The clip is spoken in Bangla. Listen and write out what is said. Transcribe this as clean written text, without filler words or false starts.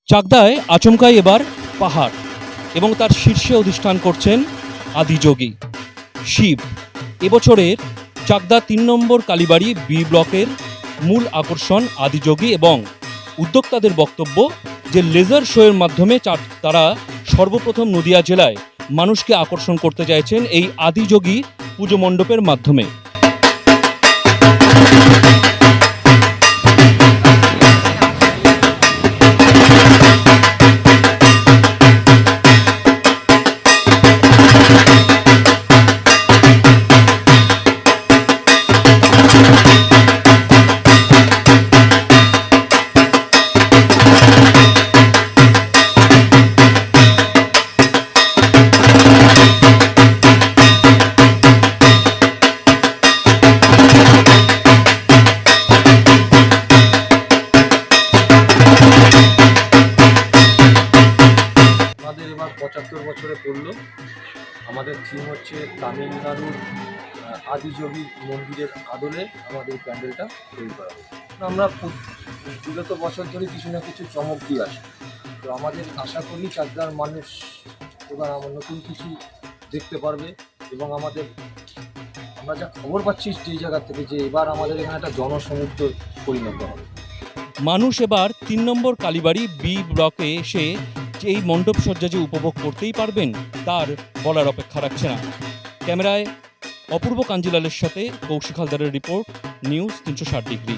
চাকদায় আচমকাই এবার পাহাড় এবং তার শীর্ষে অধিষ্ঠান করছেন আদিযোগী শিব। এবছরের চাকদা ৩ নম্বর কালীবাড়ি বি ব্লকের মূল আকর্ষণ আদিযোগী এবং উদ্যোক্তাদের বক্তব্য যে লেজার শোয়ের মাধ্যমে তারা সর্বপ্রথম নদিয়া জেলায় মানুষকে আকর্ষণ করতে চাইছেন এই আদিযোগী পুজো মণ্ডপের মাধ্যমে। আমাদের এবার ৭৫ বছরে পড়লো। আমাদের থিম হচ্ছে তামিলনাড়ুর আদিযোগী মন্দিরের আদলে আমাদের প্যান্ডেলটা তৈরি করা হয়েছে। আমরা বিগত বছর ধরে কিছু না কিছু চমক দিয়ে আসি, তো আমাদের আশা করি চাকদার মানুষ এবার আমার নতুন কিছু দেখতে পারবে এবং আমরা যা খবর পাচ্ছি যেই জায়গা থেকে যে এবার আমাদের এখানে একটা জনসমুদ্র পরিণত হবে। মানুষ এবার ৩ নম্বর কালীবাড়ি বি ব্লকে এসে যে এই মণ্ডপ সজ্জা যে উপভোগ করতেই পারবেন তার বলার অপেক্ষা রাখছে না। ক্যামেরায় অপূর্ব কাঞ্জিলালের সাথে কৌশিক হালদারের রিপোর্ট, নিউজ ৩৬০ ডিগ্রি।